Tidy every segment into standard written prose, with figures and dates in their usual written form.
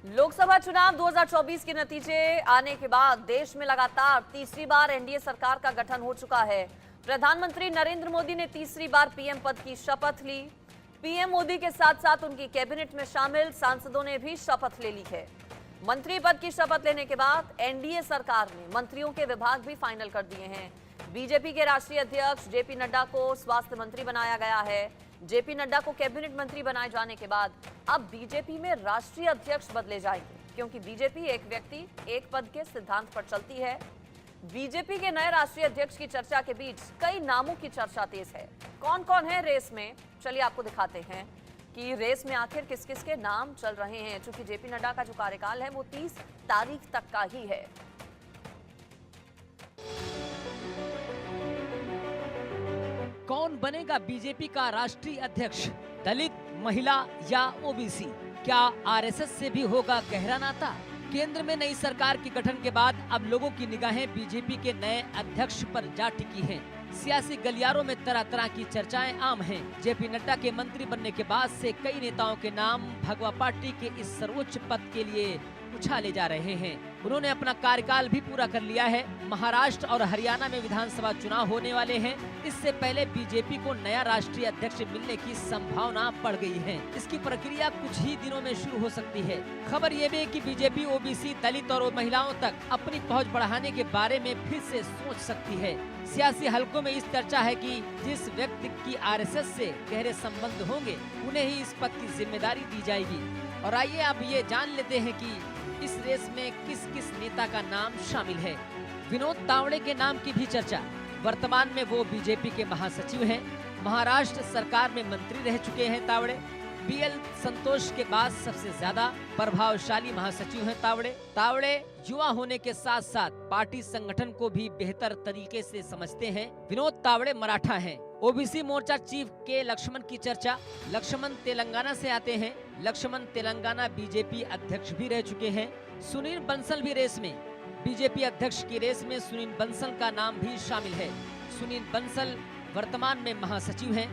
लोकसभा चुनाव 2024 के नतीजे आने के बाद देश में लगातार तीसरी बार एनडीए सरकार का गठन हो चुका है। प्रधानमंत्री नरेंद्र मोदी ने तीसरी बार पीएम पद की शपथ ली। पीएम मोदी के साथ साथ उनकी कैबिनेट में शामिल सांसदों ने भी शपथ ले ली है। मंत्री पद की शपथ लेने के बाद एनडीए सरकार ने मंत्रियों के विभाग भी फाइनल कर दिए हैं। बीजेपी के राष्ट्रीय अध्यक्ष जेपी नड्डा को स्वास्थ्य मंत्री बनाया गया है। जेपी नड्डा को कैबिनेट मंत्री बनाए जाने के बाद अब बीजेपी में राष्ट्रीय अध्यक्ष बदले जाएंगे, क्योंकि बीजेपी एक व्यक्ति एक पद के सिद्धांत पर चलती है। बीजेपी के नए राष्ट्रीय अध्यक्ष की चर्चा के बीच कई नामों की चर्चा तेज है। कौन कौन है रेस में, चलिए आपको दिखाते हैं कि रेस में आखिर किस किस के नाम चल रहे हैं। चूंकि जेपी नड्डा का जो कार्यकाल है वो 30 तारीख तक का ही है। कौन बनेगा बीजेपी का राष्ट्रीय अध्यक्ष? दलित, महिला या ओबीसी? क्या आरएसएस से भी होगा गहरा नाता? केंद्र में नई सरकार के गठन के बाद अब लोगों की निगाहें बीजेपी के नए अध्यक्ष पर जा टिकी हैं। सियासी गलियारों में तरह तरह की चर्चाएं आम हैं। जेपी नड्डा के मंत्री बनने के बाद से कई नेताओं के नाम भगवा पार्टी के इस सर्वोच्च पद के लिए उछाले जा रहे हैं। उन्होंने अपना कार्यकाल भी पूरा कर लिया है। महाराष्ट्र और हरियाणा में विधानसभा चुनाव होने वाले हैं। इससे पहले बीजेपी को नया राष्ट्रीय अध्यक्ष मिलने की संभावना बढ़ गई है। इसकी प्रक्रिया कुछ ही दिनों में शुरू हो सकती है। खबर ये भी है कि बीजेपी ओबीसी, दलित और महिलाओं तक अपनी पहुंच बढ़ाने के बारे में फिर से सोच सकती है। सियासी हलकों में इस चर्चा है कि जिस व्यक्ति की आरएसएस से गहरे संबंध होंगे उन्हें ही इस पद की जिम्मेदारी दी जाएगी। और आइए अब ये जान लेते हैं कि इस रेस में किस किस नेता का नाम शामिल है। विनोद तावड़े के नाम की भी चर्चा। वर्तमान में वो बीजेपी के महासचिव हैं। महाराष्ट्र सरकार में मंत्री रह चुके हैं तावड़े। बीएल संतोष के बाद सबसे ज्यादा प्रभावशाली महासचिव हैं तावड़े युवा होने के साथ साथ पार्टी संगठन को भी बेहतर तरीके से समझते हैं। विनोद तावड़े मराठा हैं। ओबीसी मोर्चा चीफ के लक्ष्मण की चर्चा। लक्ष्मण तेलंगाना से आते हैं। लक्ष्मण तेलंगाना बीजेपी अध्यक्ष भी रह चुके हैं। सुनील बंसल भी रेस में। बीजेपी अध्यक्ष की रेस में सुनील बंसल का नाम भी शामिल है। सुनील बंसल वर्तमान में महासचिव हैं।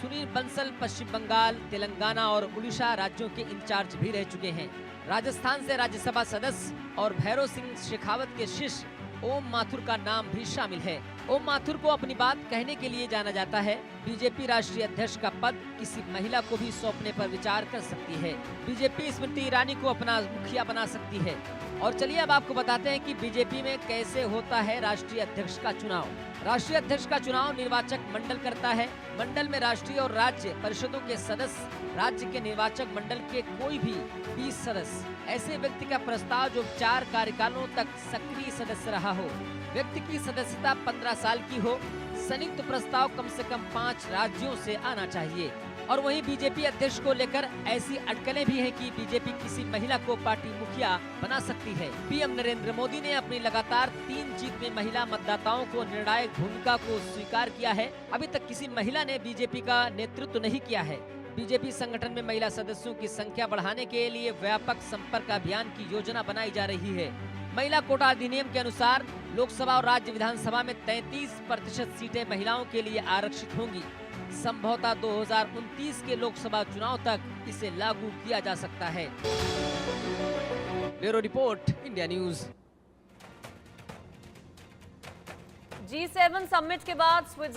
सुनील बंसल पश्चिम बंगाल, तेलंगाना और उड़ीसा राज्यों के इंचार्ज भी रह चुके हैं। राजस्थान से राज्यसभा सदस्य और भैरव सिंह शेखावत के शिष्य ओम माथुर का नाम भी शामिल है। ओम माथुर को अपनी बात कहने के लिए जाना जाता है। बीजेपी राष्ट्रीय अध्यक्ष का पद किसी महिला को भी सौंपने पर विचार कर सकती है। बीजेपी स्मृति ईरानी को अपना मुखिया बना सकती है। और चलिए अब आपको बताते हैं कि बीजेपी में कैसे होता है राष्ट्रीय अध्यक्ष का चुनाव। राष्ट्रीय अध्यक्ष का चुनाव निर्वाचक मंडल करता है। मंडल में राष्ट्रीय और राज्य परिषदों के सदस्य, राज्य के निर्वाचक मंडल के कोई भी 20 सदस्य, ऐसे व्यक्ति का प्रस्ताव जो 4 कार्यकालों तक सक्रिय सदस्य रहा हो। व्यक्ति की सदस्यता 15 साल की हो। संयुक्त प्रस्ताव कम से कम 5 राज्यों से आना चाहिए। और वहीं बीजेपी अध्यक्ष को लेकर ऐसी अटकलें भी हैं कि बीजेपी किसी महिला को पार्टी मुखिया बना सकती है। पीएम नरेंद्र मोदी ने अपनी लगातार 3 जीत में महिला मतदाताओं को निर्णायक भूमिका को स्वीकार किया है। अभी तक किसी महिला ने बीजेपी का नेतृत्व नहीं किया है। बीजेपी संगठन में महिला सदस्यों की संख्या बढ़ाने के लिए व्यापक संपर्क अभियान की योजना बनाई जा रही है। महिला कोटा अधिनियम के अनुसार लोकसभा और राज्य विधानसभा में 33% सीटें महिलाओं के लिए आरक्षित होंगी। संभवतः 2029 के लोकसभा चुनाव तक इसे लागू किया जा सकता है। Bureau report, India news. G7 summit के बाद